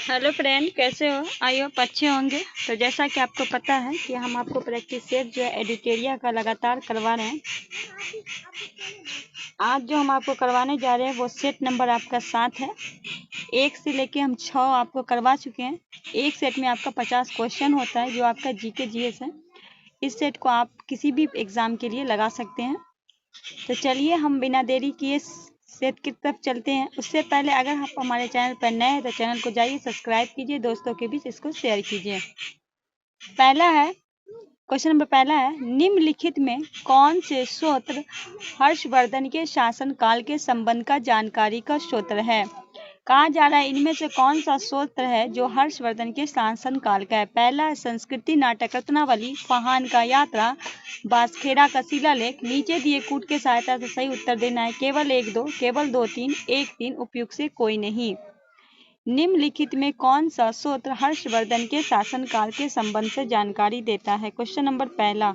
Hello friend, कैसे हो? I hope अच्छे होंगे। तो जैसा कि आपको पता है कि हम आपको प्रैक्टिस सेट जो है एडिटेरिया का लगातार करवा रहे हैं। आज जो हम आपको करवाने जा रहे हैं वो सेट नंबर आपका 7 है। 1 से लेके हम 6 आपको करवा चुके हैं। एक सेट में आपका 50 क्वेश्चन होता है जो आपका जीके जीएस है। इस सेट को आप किसी भी एग्जाम के लिए लगा सकते हैं। तो चलिए हम बिना देरी किए सेट की तरफ चलते हैं। उससे पहले अगर आप हमारे चैनल पर नए हैं तो चैनल को जाइए सब्सक्राइब कीजिए, दोस्तों के बीच इसको शेयर कीजिए। क्वेश्चन नंबर पहला है, निम्नलिखित में कौन से सूत्र हर्षवर्धन के शासन काल के संबंध का जानकारी का सूत्र है? कहा जा रहा है इनमें से कौन सा सूत्र है जो हर्षवर्धन के शासन काल का है? पहला है संस्कृति नाटक रत्नावली, फहान का यात्रा, बासखेड़ा का शिलालेख। नीचे दिए कूट के सहायता से सही उत्तर देना है। केवल 1 2, केवल 2 3, 1 3, उपयुक्त से कोई नहीं। निम्नलिखित में कौन सा सूत्र हर्षवर्धन के शासनकाल के संबंध से जानकारी देता है? क्वेश्चन नंबर पहला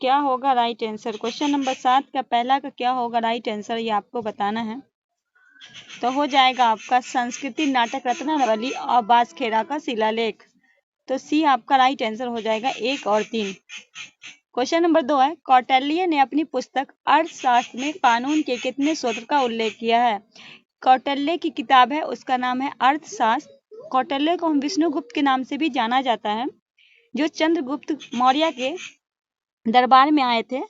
क्या होगा राइट आंसर? क्वेश्चन नंबर 7 का पहला का क्या होगा राइट आंसर, ये आपको बताना है। तो हो जाएगा आपका संस्कृति नाटक रत्नावली और बासखेड़ा का शिलालेख। तो सी आपका राइट आंसर हो जाएगा 1 और 3। क्वेश्चन नंबर 2 है, कौटिल्य ने अपनी पुस्तक अर्थशास्त्र में कानून के कितने सूत्र का उल्लेख किया है? कौटिल्य की किताब है, उसका नाम है अर्थशास्त्र। कौटिल्य को हम विष्णुगुप्त के नाम से भी जाना जाता है, जो चंद्रगुप्त मौर्य के दरबार में आए थे।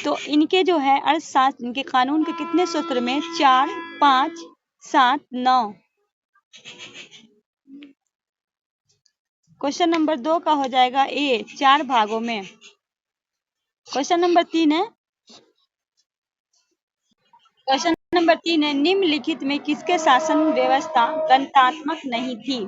तो इनके जो है अर्थशास्त्र, इनके कानून के कितने सूत्र में? 4 5 7 9। क्वेश्चन नंबर 2 का हो जाएगा ए 4 भागों में। क्वेश्चन नंबर 3 है, निम्नलिखित में किसके शासन व्यवस्था गणतात्मक नहीं थी?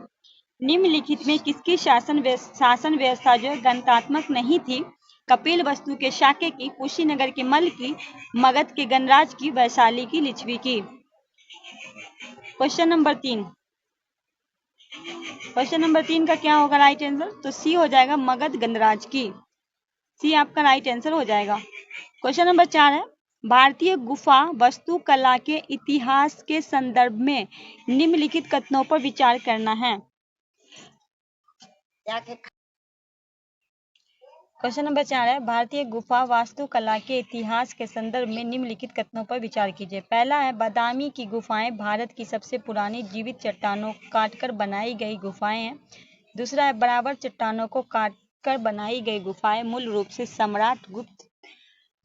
निम्नलिखित में किसकी शासन व्यवस्था जो है गणतात्मक नहीं थी? कपिल वस्तु के शाक्य की, कुशीनगर के मल्ल की, मगध के गणराज की, वैशाली की, लिच्छवी की। क्वेश्चन नंबर 3 का क्या होगा राइट आंसर? तो सी हो जाएगा मगध गणराज की। सी आपका राइट आंसर हो जाएगा। क्वेश्चन नंबर 4 है, भारतीय गुफा वास्तुकला के इतिहास के संदर्भ में निम्नलिखित कथनों पर विचार करना है। क्वेश्चन नंबर 4 है, भारतीय गुफा वास्तुकला के इतिहास के संदर्भ में निम्नलिखित कथनों पर विचार कीजिए। पहला है, बादामी की गुफाएं भारत की सबसे पुरानी जीवित चट्टानों काटकर बनाई गई गुफाएं हैं। दूसरा है, बराबर चट्टानों को काटकर बनाई गई गुफाएं मूल रूप से सम्राट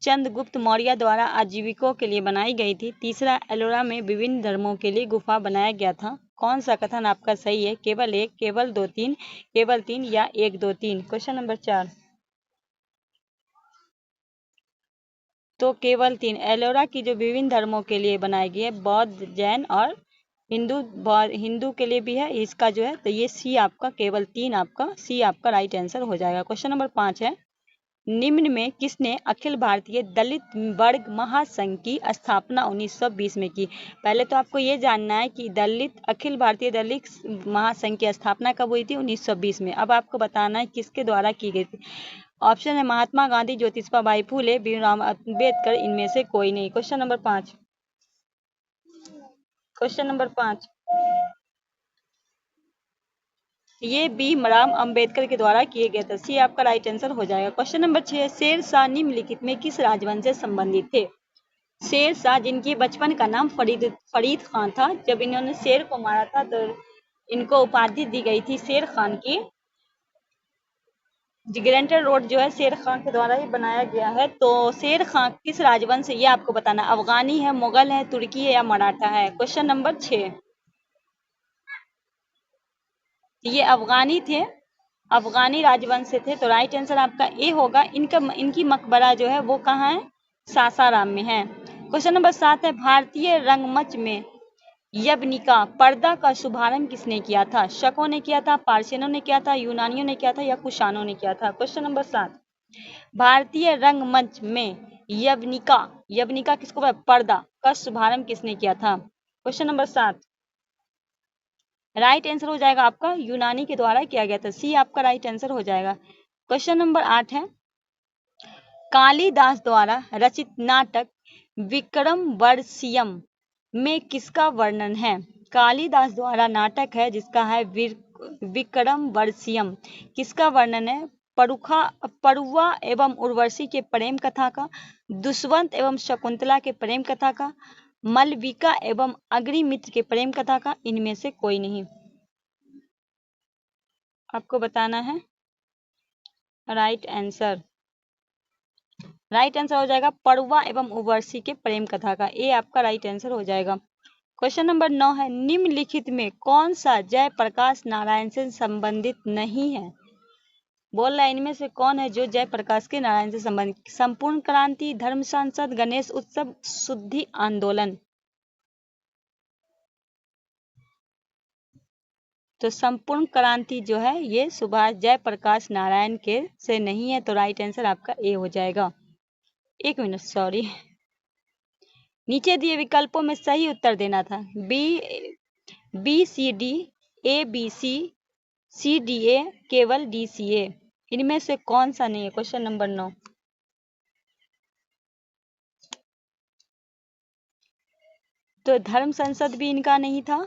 चंद्रगुप्त मौर्य द्वारा आजीविकों के लिए बनाई गई थी। तीसरा, एलोरा में विभिन्न धर्मों के लिए गुफा बनाया गया था। कौन सा कथन आपका सही है? केवल 1, केवल 2 3, केवल 3 या 1 2 3। क्वेश्चन नंबर 4 तो केवल 3। एलोरा की जो विभिन्न धर्मों के लिए बनाई गई है, बौद्ध, जैन और हिंदू के लिए भी है इसका जो है, तो ये सी आपका केवल 3 आपका सी आपका राइट आंसर हो जाएगा। क्वेश्चन नंबर 5 है, निम्न में किसने अखिल भारतीय दलित वर्ग महासंघ की स्थापना 1920 में की? पहले तो आपको ये जानना है कि अखिल भारतीय दलित महासंघ की स्थापना कब हुई थी? 1920 में। अब आपको बताना है किसके द्वारा की गई थी। ऑप्शन है महात्मा गांधी, ज्योतिबा बाई फूले, भीमराव अम्बेडकर, इनमें से कोई नहीं। क्वेश्चन नंबर 5 ये भीमराव अम्बेडकर के द्वारा किए गए थे। सी आपका राइट आंसर हो जाएगा। क्वेश्चन नंबर 6, शेर शाह निम्नलिखित में किस राजवंश से संबंधित थे? शेर शाह, जिनके बचपन का नाम फरीद खान था, जब इन्होंने शेर को मारा था तो इनको उपाधि दी गई थी शेर खान की। जिग्रेंटर रोड जो है शेर खान के द्वारा ही बनाया गया है। तो शेर खान किस राजवंश से, ये आपको बताना। अफगानी है, मुगल है, तुर्की है या मराठा है? क्वेश्चन नंबर 6, ये अफगानी थे, अफगानी राजवंश से थे। तो राइट आंसर आपका ए होगा। इनकी मकबरा जो है वो कहाँ है? सासाराम में है। क्वेश्चन नंबर 7 है, भारतीय रंगमंच में यवनिका पर्दा का शुभारंभ किसने किया था? शकों ने किया था, पार्सियनों ने किया था, यूनानियों ने किया था या कुषाणों ने किया था? क्वेश्चन नंबर 7, भारतीय रंगमंच में यवनिका किसको पर्दा का शुभारंभ किसने किया था? क्वेश्चन नंबर 7 राइट आंसर हो जाएगा आपका यूनानी के द्वारा किया गया था। सी आपका राइट आंसर हो जाएगा। क्वेश्चन नंबर 8 है, कालिदास द्वारा रचित नाटक विक्रमोर्वशीयम में किसका वर्णन है? कालिदास द्वारा नाटक है जिसका है विक्रम वर्षियम, किसका वर्णन है? परुआ एवं उर्वशी के प्रेम कथा का, दुष्यंत एवं शकुंतला के प्रेम कथा का, मलविका एवं अग्निमित्र के प्रेम कथा का, इनमें से कोई नहीं। आपको बताना है राइट आंसर। राइट आंसर हो जाएगा परुआ एवं उर्वशी के प्रेम कथा का, ये आपका राइट आंसर हो जाएगा। क्वेश्चन नंबर 9 है, निम्नलिखित में कौन सा जयप्रकाश नारायण से संबंधित नहीं है? बोल रहा है इनमें से कौन है जो जयप्रकाश के नारायण से संबंधित? संपूर्ण क्रांति, धर्म संसद, गणेश उत्सव, शुद्धि आंदोलन। तो संपूर्ण क्रांति जो है ये सुभाष जयप्रकाश नारायण के से नहीं है, तो राइट आंसर आपका ए हो जाएगा। एक मिनट, सॉरी, नीचे दिए विकल्पों में सही उत्तर देना था। B C D, A B C, C D A, केवल डी सी ए, इनमें से कौन सा नहीं है? Question number 9। तो धर्म संसद भी इनका नहीं था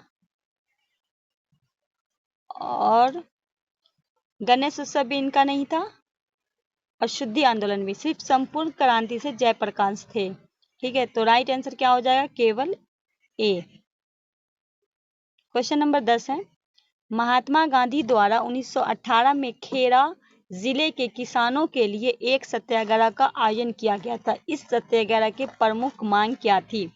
और गणेश उत्सव भी इनका नहीं था और शुद्धि आंदोलन भी, सिर्फ संपूर्ण क्रांति से जयप्रकाश थे। ठीक है, तो राइट आंसर क्या हो जाएगा? केवल ए। क्वेश्चन नंबर 10 है, महात्मा गांधी द्वारा 1918 में खेड़ा जिले के किसानों के लिए एक सत्याग्रह का आयोजन किया गया था। इस सत्याग्रह की प्रमुख मांग क्या थी?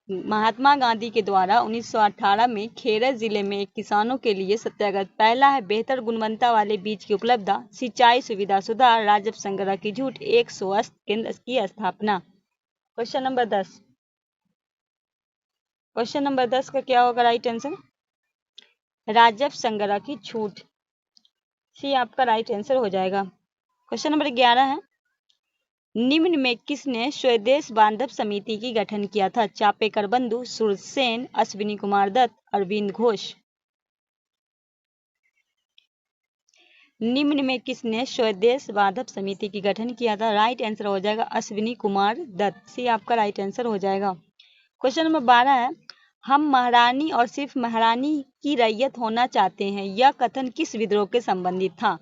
महात्मा गांधी के द्वारा 1918 में खेड़ा जिले में किसानों के लिए सत्याग्रह। पहला है बेहतर गुणवत्ता वाले बीज की उपलब्धता, सिंचाई सुविधा सुधार, राजस्व संग्रह की छूट, एक स्वास्थ्य केंद्र की स्थापना। Question number 10। क्वेश्चन नंबर 10 का क्या होगा राइट आंसर? राजस्व संग्रह की छूट, सी आपका राइट आंसर हो जाएगा। क्वेश्चन नंबर 11 है, निम्न में किसने स्वदेश बांधव समिति की गठन किया था? चापेकर बंधु, सूरसेन, अश्विनी कुमार दत्त, अरविंद घोष। निम्न में किसने स्वदेश बांधव समिति की गठन किया था? राइट आंसर हो जाएगा अश्विनी कुमार दत्त, सी आपका राइट आंसर हो जाएगा। क्वेश्चन नंबर 12 है, हम महारानी और सिर्फ महारानी की रैयत होना चाहते हैं, यह कथन किस विद्रोह के संबंधित था?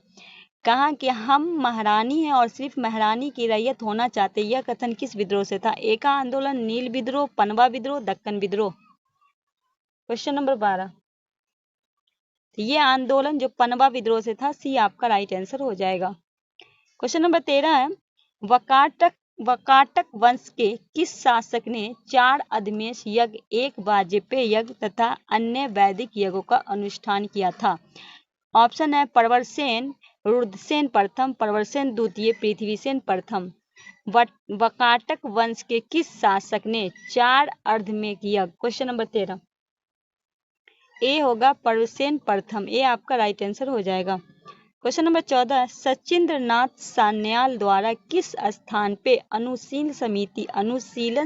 कहा कि हम महारानी हैं और सिर्फ महारानी की रैयत होना चाहते, यह कथन किस विद्रोह से था? एका आंदोलन, नील विद्रोह, पनवा विद्रोह, दक्कन विद्रोह। क्वेश्चन नंबर 12, ये आंदोलन जो पनवा विद्रोह से था, सी आपका राइट आंसर हो जाएगा। क्वेश्चन नंबर 13 है, वकाटक वंश के किस शासक ने 4 अधमेश यज्ञ, एक वाजपेय यज्ञ तथा अन्य वैदिक यज्ञों का अनुष्ठान किया था? ऑप्शन है प्रवरसेन, रुद्रसेन प्रथम, प्रवरसेन द्वितीय, पृथ्वीसेन प्रथम। वकाटक वंश के किस शासक ने 4 अर्धमेश यज्ञ? क्वेश्चन नंबर 13, ए होगा प्रवरसेन प्रथम, ए आपका राइट आंसर हो जाएगा। क्वेश्चन नंबर 14, सचिंद्र नाथ सान्याल द्वारा किस स्थान पे अनुशीलन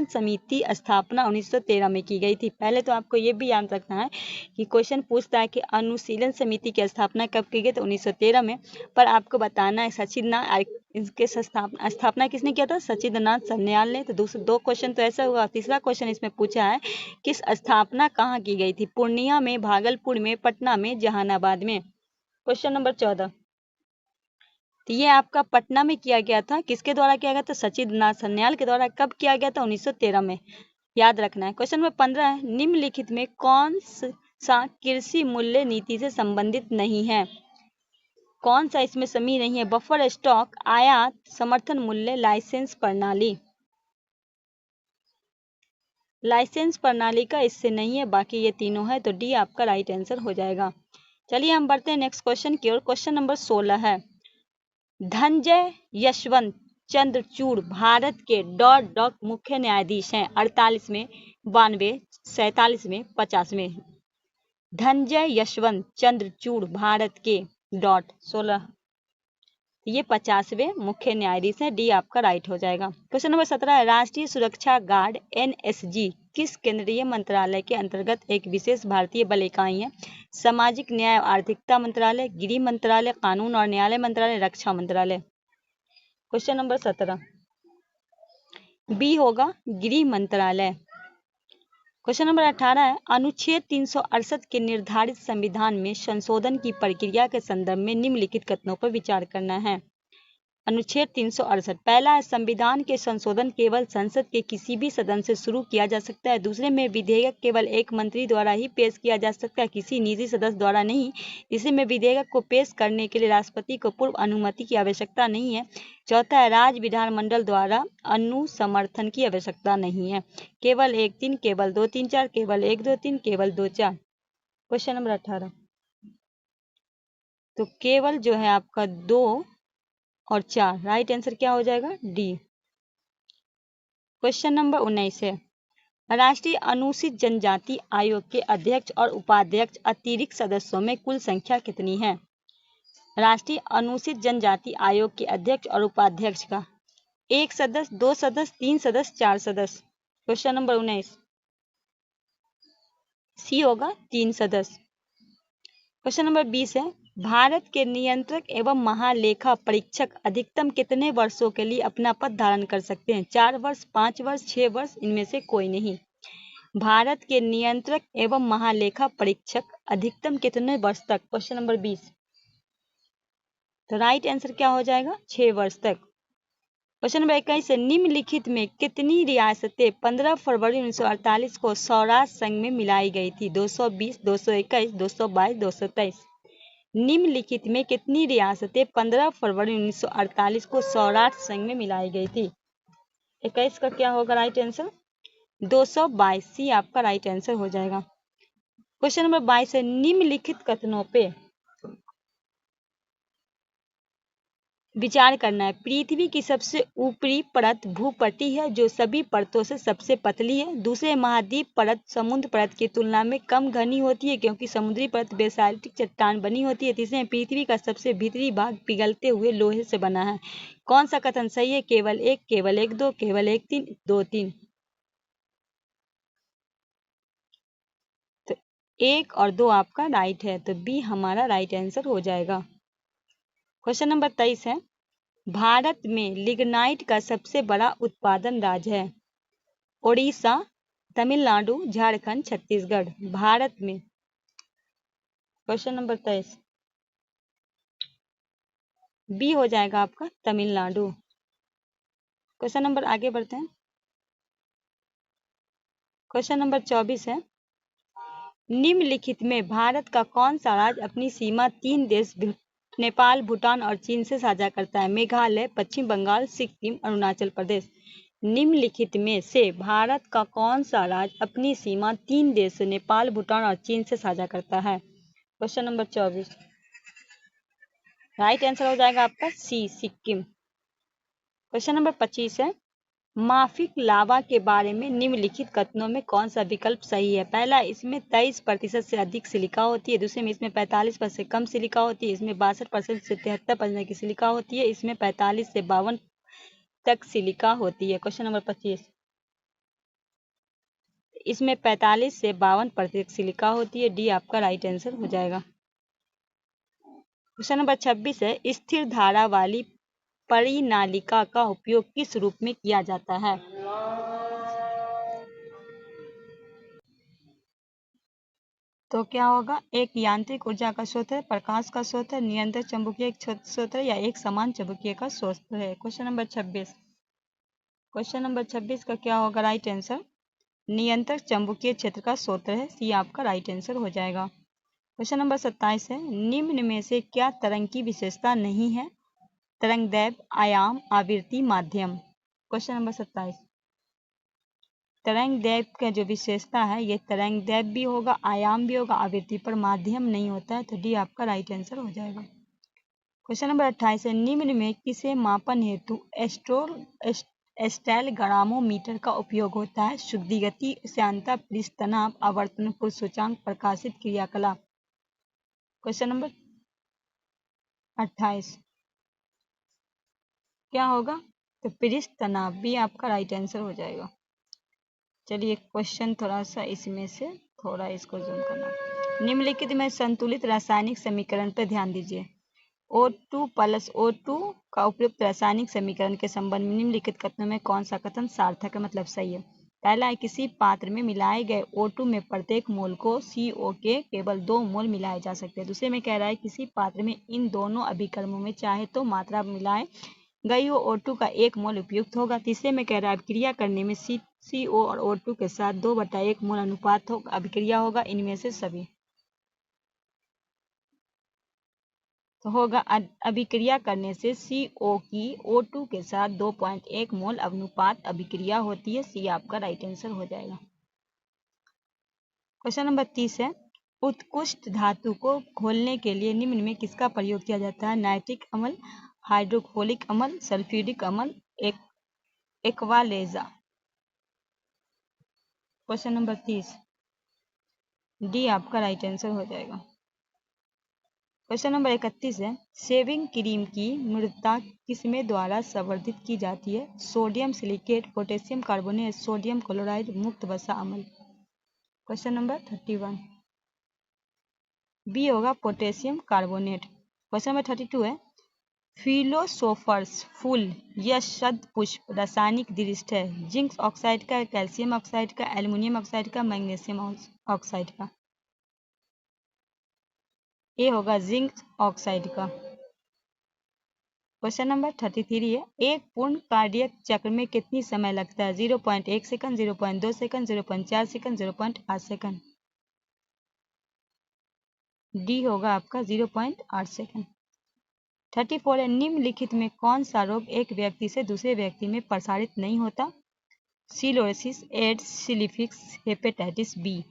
समिति स्थापना 1913 में की गई थी? पहले तो आपको ये भी याद रखना है कि क्वेश्चन पूछता है कि अनुशीलन समिति की स्थापना कब की गई, तो 1913 में। पर आपको बताना है सचिंद्रनाथ, इसके स्थापना किसने किया था? सचिंद्रनाथ सान्याल ने। तो दूसरे 2 क्वेश्चन तो ऐसा हुआ। तीसरा क्वेश्चन इसमें पूछा है किस स्थापना कहाँ की गई थी? पूर्णिया में, भागलपुर में, पटना में, जहानाबाद में। क्वेश्चन नंबर 14, तो ये आपका पटना में किया गया था। किसके द्वारा किया गया था? सचिंद्रनाथ सान्याल के द्वारा। कब किया गया था? 1913 में, याद रखना है। क्वेश्चन नंबर 15 है, निम्नलिखित में कौन सा कृषि मूल्य नीति से संबंधित नहीं है? कौन सा इसमें समी नहीं है? बफर स्टॉक, आयात, समर्थन मूल्य, लाइसेंस प्रणाली। लाइसेंस प्रणाली का इससे नहीं है, बाकी ये तीनों है, तो डी आपका राइट आंसर हो जाएगा। चलिए हम बढ़ते हैं नेक्स्ट क्वेश्चन की ओर। क्वेश्चन नंबर 16 है, धनंजय यशवंत चंद्रचूड़ भारत के डॉट मुख्य न्यायाधीश हैं 48 में, 92, 47 में, 50 में। धनंजय यशवंत चंद्रचूड़ भारत के डॉट 16, ये 50वें मुख्य न्यायाधीश हैं, डी आपका राइट हो जाएगा। क्वेश्चन नंबर 17 है, राष्ट्रीय सुरक्षा गार्ड एनएसजी किस केंद्रीय मंत्रालय के अंतर्गत एक विशेष भारतीय बल इकाई है? सामाजिक न्याय और आर्थिकता मंत्रालय, गृह मंत्रालय, कानून और न्यायालय मंत्रालय, रक्षा मंत्रालय। क्वेश्चन नंबर 17, बी होगा गृह मंत्रालय। क्वेश्चन नंबर 18 है, अनुच्छेद 368 के निर्धारित संविधान में संशोधन की प्रक्रिया के संदर्भ में निम्नलिखित कथनों पर विचार करना है। अनुच्छेद 368 पहला है, संविधान के संशोधन केवल संसद के किसी भी सदन से शुरू किया जा सकता है। दूसरे में, विधेयक केवल एक मंत्री द्वारा ही पेश किया जा सकता है, किसी निजी सदस्य द्वारा नहीं। तीसरे में, विधेयक को पेश करने के लिए राष्ट्रपति को पूर्व अनुमति की आवश्यकता नहीं है। चौथा है, राज्य विधानमंडल द्वारा अनुसमर्थन की आवश्यकता नहीं है। केवल 1-3, केवल 2-3-4, केवल 1-2-3, केवल 2-4। क्वेश्चन नंबर 18, तो केवल जो है आपका 2 और 4, राइट आंसर क्या हो जाएगा? डी। क्वेश्चन नंबर 19 है, राष्ट्रीय अनुसूचित जनजाति आयोग के अध्यक्ष और उपाध्यक्ष अतिरिक्त सदस्यों में कुल संख्या कितनी है? राष्ट्रीय अनुसूचित जनजाति आयोग के अध्यक्ष और उपाध्यक्ष का 1 सदस्य, 2 सदस्य, 3 सदस्य, 4 सदस्य। क्वेश्चन नंबर 19 सी होगा, 3 सदस्य। क्वेश्चन नंबर 20 है, भारत के नियंत्रक एवं महालेखा परीक्षक अधिकतम कितने वर्षों के लिए अपना पद धारण कर सकते हैं? 4 वर्ष, 5 वर्ष, 6 वर्ष, इनमें से कोई नहीं। भारत के नियंत्रक एवं महालेखा परीक्षक अधिकतम कितने वर्ष तक? क्वेश्चन नंबर 20, तो राइट आंसर क्या हो जाएगा? 6 वर्ष तक। क्वेश्चन नंबर 21 है, निम्नलिखित में कितनी रियासतें 15 फरवरी 1948 को स्वराज संघ में मिलाई गई थी? 220, 221, 222, 223। निम्नलिखित में कितनी रियासतें 15 फरवरी 1948 को स्वराज संघ में मिलाई गई थी? 21 का क्या होगा राइट आंसर? 222, सी आपका राइट आंसर हो जाएगा। क्वेश्चन नंबर 22 है, निम्नलिखित कथनों पे विचार करना है। पृथ्वी की सबसे ऊपरी परत भूपट्टी है जो सभी परतों से सबसे पतली है। दूसरे महाद्वीप परत समुद्र परत की तुलना में कम घनी होती है क्योंकि समुद्री परत बेसाल्टिक चट्टान बनी होती है। तीसरे, पृथ्वी का सबसे भीतरी भाग पिघलते हुए लोहे से बना है। कौन सा कथन सही है? केवल 1, केवल 1, 2, केवल 1, 3, 2, 3। तो 1 और 2 आपका राइट है, तो बी हमारा राइट आंसर हो जाएगा। क्वेश्चन नंबर 23 है, भारत में लिग्नाइट का सबसे बड़ा उत्पादन राज्य है? ओडिशा, तमिलनाडु, झारखंड, छत्तीसगढ़। भारत में, क्वेश्चन नंबर 23 बी हो जाएगा आपका तमिलनाडु। क्वेश्चन नंबर आगे बढ़ते हैं। क्वेश्चन नंबर 24 है, निम्नलिखित में भारत का कौन सा राज्य अपनी सीमा 3 देश नेपाल, भूटान और चीन से साझा करता है? मेघालय, पश्चिम बंगाल, सिक्किम, अरुणाचल प्रदेश। निम्नलिखित में से भारत का कौन सा राज्य अपनी सीमा 3 देश नेपाल, भूटान और चीन से साझा करता है? क्वेश्चन नंबर 24 राइट आंसर हो जाएगा आपका सी, सिक्किम। क्वेश्चन नंबर 25 है, माफिक लावा के बारे में निम्नलिखित कथनों में कौन सा विकल्प सही है? पहला, इसमें 23% से अधिक सिलिका होती है। दूसरे में, इसमें 45% से कम सिलिका होती है। इसमें 62% से 73% की सिलिका होती है। इसमें 45 से 52 तक सिलिका होती है। क्वेश्चन नंबर 25, इसमें 45 से 52% सिलिका होती है। डी आपका राइट आंसर हो जाएगा। क्वेश्चन नंबर 26 है, स्थिर धारा वाली परिनालिका का उपयोग किस रूप में किया जाता है? तो क्या होगा? एक यांत्रिक ऊर्जा का स्रोत है, प्रकाश का स्रोत है, निरंतर चुंबकीय स्रोत है, या एक समान चुंबकीय का स्रोत है? क्वेश्चन नंबर 26, क्वेश्चन नंबर 26 का क्या होगा राइट आंसर? निरंतर चुंबकीय क्षेत्र का स्रोत है। सी आपका राइट आंसर हो जाएगा। क्वेश्चन नंबर 27 है, निम्न में से क्या तरंग की विशेषता नहीं है? तरंगदैर्घ्य, आयाम, आवृत्ति, माध्यम। क्वेश्चन नंबर 27, तरंगदैर्घ्य का जो विशेषता है ये तरंगदैर्घ्य भी होगा, आयाम भी होगा, आवृत्ति पर माध्यम नहीं होता है। तो डी आपका राइट आंसर हो जाएगा। क्वेश्चन नंबर 28 है, निम्न में किसे मापन हेतु स्टाइलग्रामोमीटर का उपयोग होता है? शुद्धि गति, श्यानता, पृष्ठ तनाव, आवर्तन कुल सूचांक, प्रकाशित क्रियाकलाप। क्वेश्चन नंबर 28 क्या होगा? तो पृष्ठ तनाव, भी आपका राइट आंसर हो जाएगा। चलिए क्वेश्चन थोड़ा सा इसमें से थोड़ा इसको जूम करना। निम्नलिखित में संतुलित रासायनिक समीकरण पर ध्यान दीजिए। O2 + O2 का उपयुक्त रासायनिक समीकरण के संबंध में निम्नलिखित कथनों में कौन सा कथन सार्थक है, मतलब सही है? पहला है किसी पात्र में मिलाए गए O2 में प्रत्येक मोल को CO के केवल 2 मोल मिलाए जा सकते हैं। दूसरे में कह रहा है किसी पात्र में इन दोनों अभिकर्मों में चाहे तो मात्रा मिलाए गई हो O2 का 1 मोल उपयुक्त होगा। तीसरे में कह रहा है अभिक्रिया करने में CO और O2 के साथ 2/1 मोल अनुपात अभिक्रिया होगा इनमें से सभी। तो होगा अभिक्रिया करने से CO की O2 के साथ 2.1 मोल अनुपात अभिक्रिया होती है। सी आपका राइट आंसर हो जाएगा। क्वेश्चन नंबर 30 है उत्कृष्ट धातु को घोलने के लिए निम्न में किसका प्रयोग किया जाता है? नाइट्रिक अम्ल, हाइड्रोक्लोरिक अम्ल, सल्फ्यूरिक अम्ल, एक्वालेजा। क्वेश्चन नंबर 30 डी आपका राइट आंसर हो जाएगा। क्वेश्चन नंबर 31 है शेविंग क्रीम की मृदुता किसमें द्वारा संवर्धित की जाती है? Sodium silicate, potassium carbonate, sodium chloride, मुक्त वसा अम्ल। क्वेश्चन नंबर 31 बी होगा पोटेशियम कार्बोनेट। क्वेश्चन नंबर 32 है फिलोसोफर्स फूल यह शब्द पुष्प रासायनिक दृष्टि है जिंक ऑक्साइड का, कैल्शियम ऑक्साइड का, एल्युमिनियम ऑक्साइड का, मैग्नीशियम ऑक्साइड का। ये होगा जिंक ऑक्साइड का। क्वेश्चन नंबर 33 है एक पूर्ण कार्डियक चक्र में कितनी समय लगता है? 0.1 second, 0.2 second, 0.4 second, 0.8 second. D होगा आपका 0.8 सेकंड। 34 है निम्नलिखित में कौन सा रोग एक व्यक्ति से दूसरे व्यक्ति में प्रसारित नहीं होता? सिलोसिस, एड्स, सिफिलिस, हेपेटाइटिस बी।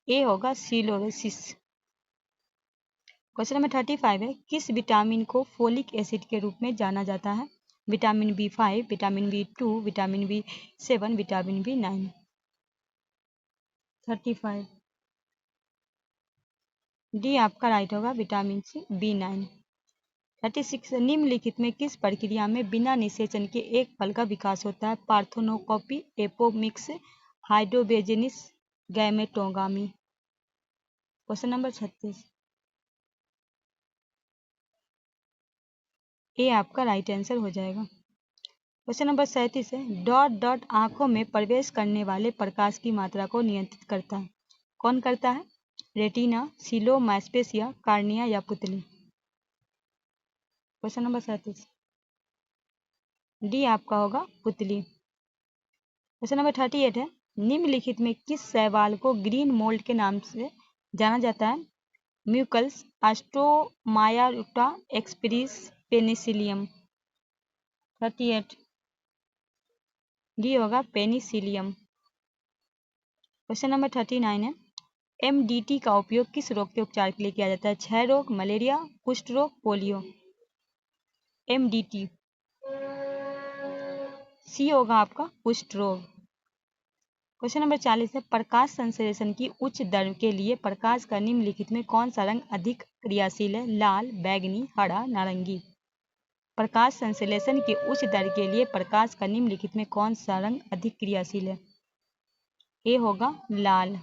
ए होगा सिलोसिस। क्वेश्चन नंबर 35 है किस विटामिन को फोलिक एसिड के रूप में जाना जाता है? Vitamin B5, vitamin B2, vitamin B7, vitamin B9। 35 D आपका राइट होगा विटामिन सी B9। 36 निम्नलिखित में किस प्रक्रिया में बिना निषेचन के एक फल का विकास होता है? पार्थेनोकॉपी, एपोमिक्स, हाइड्रोजेनेसिस, गैमेटोगामी। क्वेश्चन नंबर 36 ए आपका राइट आंसर हो जाएगा। क्वेश्चन नंबर 37 है डॉट डॉट आंखों में प्रवेश करने वाले प्रकाश की मात्रा को नियंत्रित करता है। कौन करता है? रेटिना, सिलो, मास्पेसिया, कार्निया या पुतली। क्वेश्चन नंबर 37 डी आपका होगा पुतली। क्वेश्चन नंबर 38 है निम्नलिखित में किस शैवाल को ग्रीन मोल्ड के नाम से जाना जाता है? म्यूकल्स, एस्ट्रोमायरोटा, एक्सप्रेस, पेनिसिलियम। 38 डी होगा पेनिसिलियम। क्वेश्चन नंबर 39 है MDT का उपयोग किस रोग के उपचार के लिए किया जाता है? क्षय रोग, मलेरिया, कुष्ठ रोग, पोलियो। MDT सी होगा आपका कुष्ठ रोग। क्वेश्चन नंबर 40 है प्रकाश संश्लेषण की उच्च दर के लिए प्रकाश का निम्नलिखित में कौन सा रंग अधिक क्रियाशील है? लाल, बैंगनी, हरा, नारंगी। प्रकाश संश्लेषण की उच्च दर के लिए प्रकाश का निम्नलिखित में कौन सा रंग अधिक क्रियाशील है? ए होगा लाल।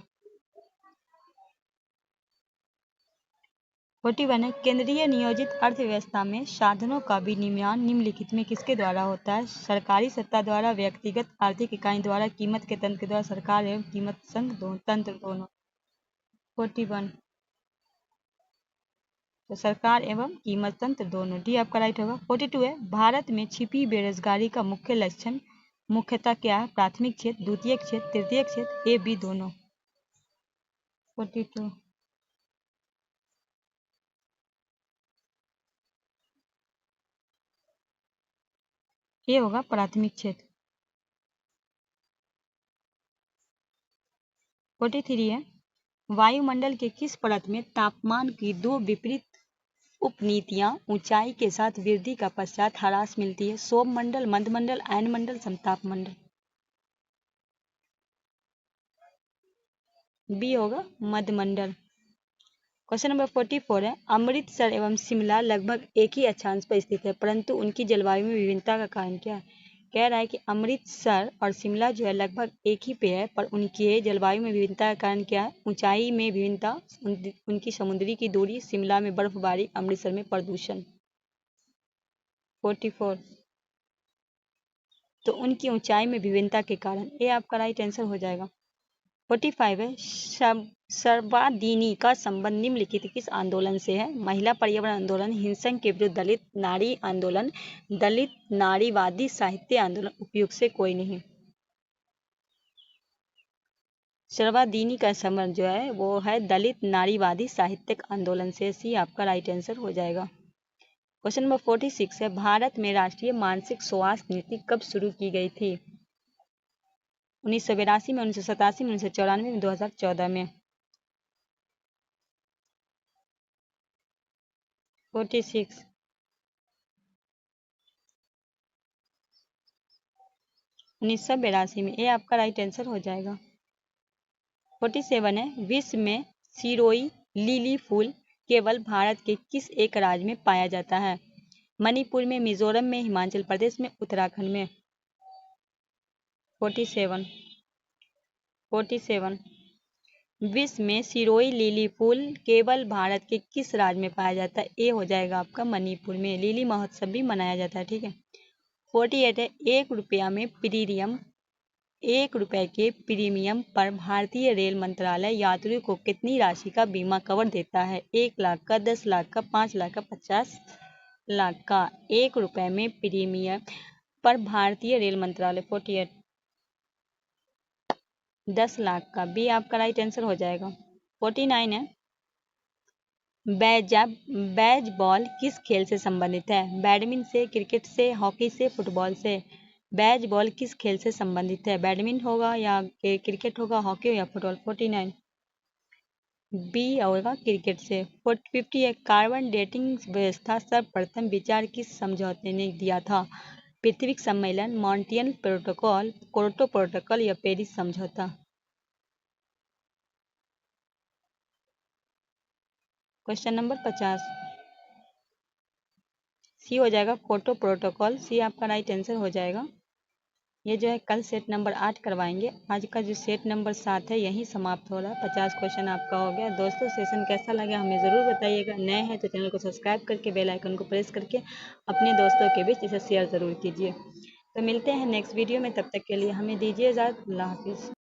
41 है केंद्रीय नियोजित अर्थव्यवस्था में साधनों का विनिर्माण निम्नलिखित में किसके द्वारा होता है? सरकारी सत्ता द्वारा, व्यक्तिगत आर्थिक इकाई द्वारा, कीमत के तंत्र के द्वारा, सरकार एवं कीमत तंत्र दोनों। 41 तो सरकार एवं कीमत तंत्र दोनों। डी आपका राइट होगा। 42 है भारत में छिपी बेरोजगारी का मुख्य लक्षण मुख्यतः क्या है? प्राथमिक क्षेत्र, द्वितीयक क्षेत्र, तृतीयक क्षेत्र, ए बी दोनों। 42 ये होगा प्राथमिक क्षेत्र। 43 है वायुमंडल के किस परत में तापमान की दो विपरीत उपनीतियां ऊंचाई के साथ वृद्धि का पश्चात ह्रास मिलती है? सौममंडल, मंदमंडल, अयनमंडल, समतापमंडल। बी होगा मध्यमंडल। क्वेश्चन नंबर 44 है अमृतसर एवं शिमला लगभग एक ही अक्षांश पर स्थित है परंतु उनकी जलवायु में विभिन्नता का कारण क्या है? कह रहा है कि अमृतसर और शिमला जो है लगभग एक ही पे है पर उनकी जलवायु में विभिन्नता का कारण क्या है? ऊंचाई में विभिन्नता, उनकी समुद्री की दूरी, शिमला में बर्फबारी, अमृतसर में प्रदूषण। 44 तो उनकी ऊंचाई में विभिन्नता के कारण। ये आपका राइट आंसर हो जाएगा। 45 है, सर्वादीनी का संबंध निम्नलिखित किस आंदोलन से है? महिला पर्यावरण आंदोलन, हिंसा के विरुद्ध दलित नारी आंदोलन, दलित नारीवादी साहित्य आंदोलन, उपयुक्त से कोई नहीं। सर्वादीनी का संबंध जो है वो है दलित नारीवादी साहित्यिक आंदोलन से। सी आपका राइट आंसर हो जाएगा। क्वेश्चन नंबर 46 है, भारत में राष्ट्रीय मानसिक स्वास्थ्य नीति कब शुरू की गई थी? 1982 में, 1987 में, 1994 में, 2014 में। 46 1982 में। ये आपका राइट आंसर हो जाएगा। 47 है, विश्व में सिरोई लिली फूल केवल भारत के किस एक राज्य में पाया जाता है? मणिपुर में, मिजोरम में, हिमाचल प्रदेश में, उत्तराखंड में। 47 विश्व में सिरोई लिली फूल केवल भारत के किस राज्य में पाया जाता है? ये हो जाएगा आपका मणिपुर में। लिली महोत्सव भी मनाया जाता है, ठीक है। 48 है, 1 रुपये के प्रीमियम पर भारतीय रेल मंत्रालय यात्रियों को कितनी राशि का बीमा कवर देता है? 1 लाख का, 10 लाख का, 5 लाख का, 50 लाख का। 1 रुपये में प्रीमियम पर भारतीय रेल मंत्रालय 48 10 लाख का। बी आपका राइट आंसर हो जाएगा। 49 है, बेसबॉल किस खेल से संबंधित है? बैडमिंटन से, क्रिकेट से, हॉकी से, फुटबॉल से। बेसबॉल किस खेल से संबंधित है? बैडमिंटन होगा या क्रिकेट होगा, हॉकी या फुटबॉल। 49 बी होगा क्रिकेट से। 50 है, कार्बन डेटिंग व्यवस्था सर्वप्रथम विचार किस समझौते ने दिया था? पृथ्वी सम्मेलन, मॉन्ट्रियल प्रोटोकॉल, क्योटो प्रोटोकॉल या पेरिस समझौता। क्वेश्चन नंबर 50 सी हो जाएगा, क्योटो प्रोटोकॉल। सी आपका राइट आंसर हो जाएगा। ये जो है कल सेट नंबर 8 करवाएंगे। आज का जो सेट नंबर 7 है यही समाप्त हो रहा है। 50 क्वेश्चन आपका हो गया। दोस्तों सेशन कैसा लगा हमें ज़रूर बताइएगा। नए हैं तो चैनल को सब्सक्राइब करके बेल आइकन को प्रेस करके अपने दोस्तों के बीच इसे शेयर ज़रूर कीजिए। तो मिलते हैं नेक्स्ट वीडियो में, तब तक के लिए हमें दीजिए इजाज़त। अल्लाह हाफिज़।